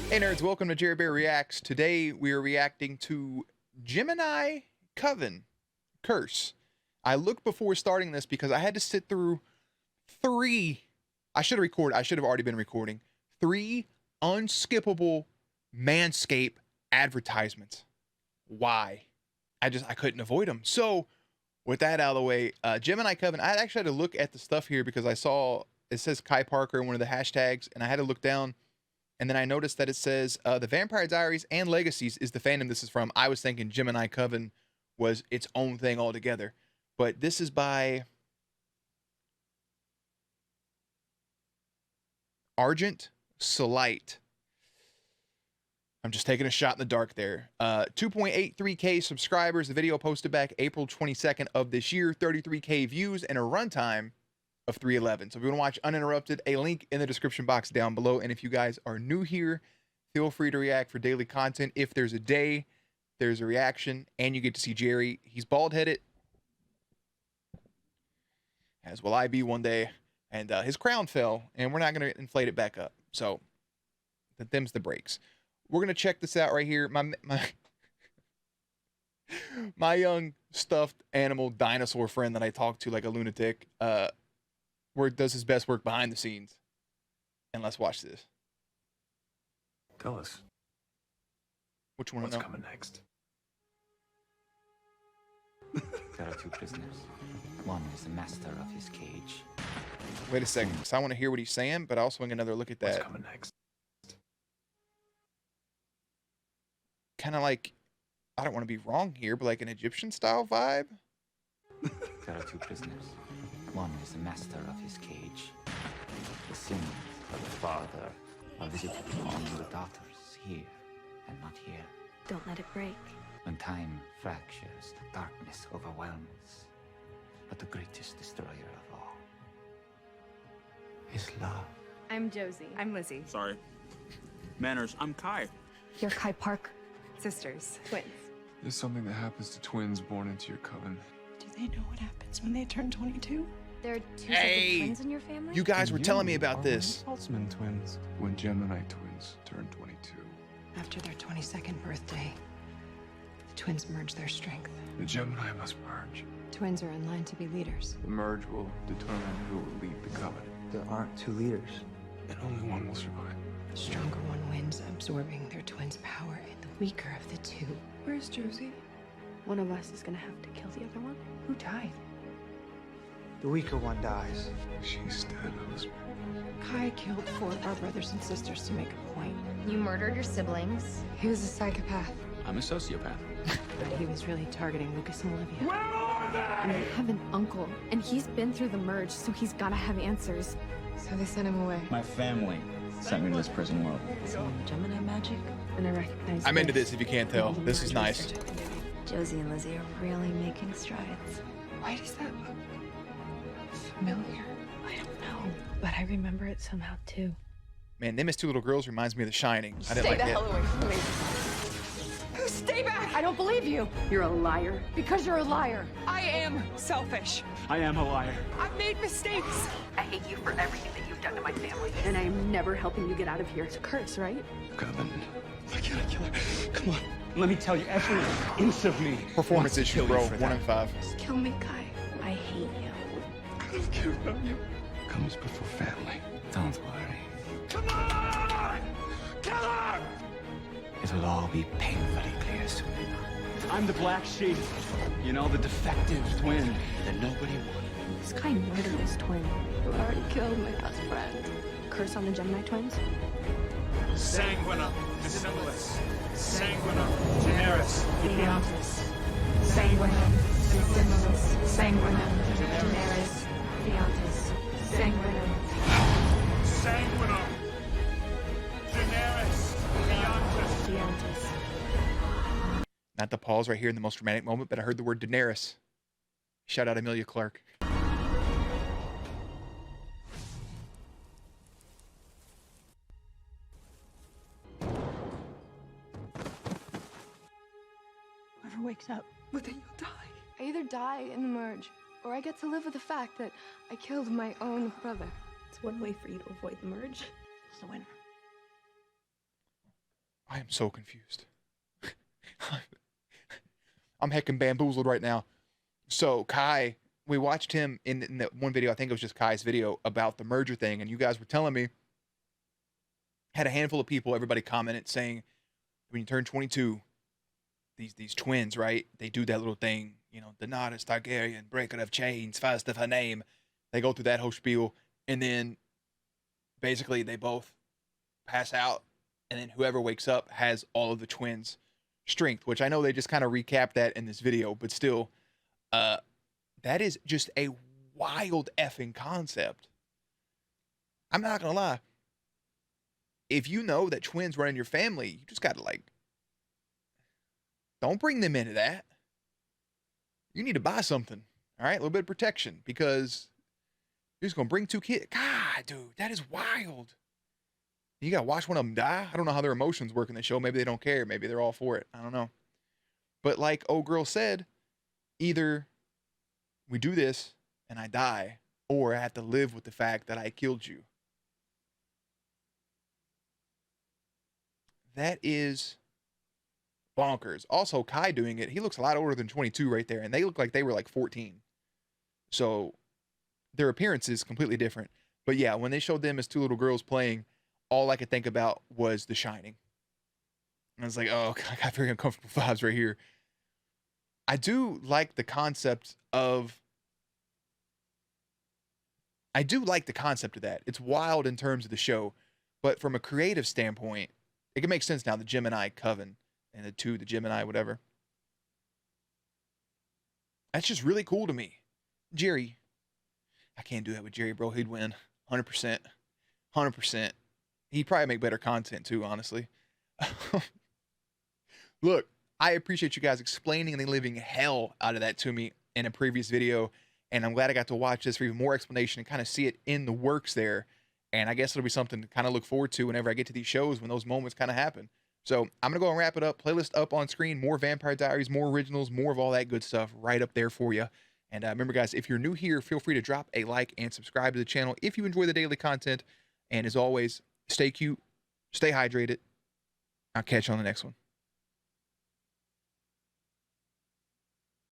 Hey nerds, welcome to Jerry Bear Reacts. Today we are reacting to Gemini Coven Curse. I looked before starting this because I had to sit through I should have already been recording, 3 unskippable Manscaped advertisements. Why? I couldn't avoid them. So with that out of the way, Gemini Coven, I actually had to look at the stuff here because I saw it says Kai Parker in one of the hashtags, and I had to look down. And then I noticed that it says The Vampire Diaries and Legacies is the fandom this is from. I was thinking Gemini Coven was its own thing altogether. But this is by Argent Solite. I'm just taking a shot in the dark there. 2.83K subscribers. The video posted back April 22nd of this year. 33K views and a runtime of 311. So if you want to watch uninterrupted, a link in the description box down below. And if you guys are new here, feel free to react for daily content. If there's a day, there's a reaction, and you get to see Jerry. He's bald-headed, as will I be one day. And his crown fell, and we're not going to inflate it back up. So them's the breaks. We're going to check this out right here. My young stuffed animal dinosaur friend that I talk to like a lunatic, does his best work behind the scenes. And let's watch this. Tell us. Which one? What's coming next? There are 2 prisoners. One is the master of his cage. Wait a second, because I want to hear what he's saying, but I also want another look at that. What's coming next? Kind of like, I don't want to be wrong here, but like an Egyptian style vibe. There are 2 prisoners. One is the master of his cage. The sins of the father are visited on the daughters here and not here. Don't let it break. When time fractures, the darkness overwhelms. But the greatest destroyer of all is love. I'm Josie. I'm Lizzie. Sorry. Manners, I'm Kai. You're Kai Park. Sisters. Twins. There's something that happens to twins born into your coven. Do they know what happens when they turn 22? There are 2 sets Hey! of twins in your family? You guys were And telling me you about are this. Saltzman twins. When Gemini twins turn 22, After their 22nd birthday, the twins merge their strength. the Gemini must merge. Twins are in line to be leaders. The merge will determine who will lead the coven, There aren't 2 leaders. and only one will survive. The stronger one wins, absorbing their twins' power, and the weaker of the 2. Where's Josie? One of us is gonna have to kill the other one. Who died? The weaker one dies. She's dead, husband. Kai killed 4 of our brothers and sisters to make a point. You murdered your siblings. He was a psychopath, I'm a sociopath. but he was really targeting Lucas and Olivia. And I have an uncle, and he's been through the merge, so he's gotta have answers. So they sent him away. My family sent me to this prison world. Some Gemini magic, and I recognize I'm into this if you can't tell. This is nice. Josie and Lizzie are really making strides. Why does that look familiar? I don't know, but I remember it somehow too. Man, them as 2 little girls reminds me of The Shining. I didn't Stay like the that. hell away from me. Stay back! I don't believe you! You're a liar. Because you're a liar. I am selfish. I am a liar. I've made mistakes. I hate you for everything that you've done to my family. And I am never helping you get out of here. It's a curse, right? Coven. Why can't I kill her? Come on. Let me tell you, every inch of me. Performance wants to issue, kill you bro. for 1 that. in 5. Just kill me, Kai. I hate you. I don't care about you. Comes before family. Don't worry. Come on! Kill her! It'll all be painfully clear soon enough. I'm the black sheep. You know, the defective twin that nobody wanted. This guy murdered his twin. You already killed my best friend. Curse on the Gemini twins? Sanguina, Dissimilis. Sanguina, generis. Fiantis. Sanguinum. Dissimilis. Sanguinum. Generis. Fiantis. Sanguinum. Sanguinum. Generis. Fiantis. Fiantis. Not the pause right here in the most dramatic moment, but I heard the word Daenerys. Shout out Emilia Clarke. Whoever wakes up, but then you'll die. I either die in the merge, or I get to live with the fact that I killed my own brother. It's one way for you to avoid the merge. It's the winner. I am so confused. I'm heckin' bamboozled right now. So Kai, we watched him in that one video. I think it was just Kai's video about the merger thing, and you guys were telling me, had a handful of people, everybody commented saying, when you turn 22, these twins, right? They do that little thing, you know, Daenerys Targaryen, breaker of chains, first of her name. They go through that whole spiel, and then basically they both pass out, and then whoever wakes up has all of the twins' strength, which I know they just kind of recapped that in this video, but still, that is just a wild effing concept. I'm not gonna lie. If you know that twins run in your family, you just gotta like, don't bring them into that. You need to buy something, all right? A little bit of protection, because you're just gonna bring two kids. God, dude, that is wild. You gotta watch one of them die. I don't know how their emotions work in the show. Maybe they don't care. Maybe they're all for it. I don't know. But like old girl said, either we do this and I die, or I have to live with the fact that I killed you. That is bonkers. Also, Kai doing it, he looks a lot older than 22 right there, and they look like they were like 14. So their appearance is completely different. But yeah, when they showed them as two little girls playing, all I could think about was The Shining. And I was like, oh, I got very uncomfortable vibes right here. I do like the concept of that. It's wild in terms of the show, but from a creative standpoint, it can make sense now, the Gemini Coven and the Gemini, whatever. That's just really cool to me. Jerry, I can't do that with Jerry, bro. He'd win 100%. 100%. He'd probably make better content too, honestly. Look, I appreciate you guys explaining and then leaving hell out of that to me in a previous video. And I'm glad I got to watch this for even more explanation and kind of see it in the works there. And I guess it'll be something to kind of look forward to whenever I get to these shows, when those moments kind of happen. So I'm going to go and wrap it up. Playlist up on screen. More Vampire Diaries, more originals, more of all that good stuff right up there for you. And remember, guys, if you're new here, feel free to drop a like and subscribe to the channel if you enjoy the daily content. And as always, stay cute, stay hydrated. I'll catch you on the next one.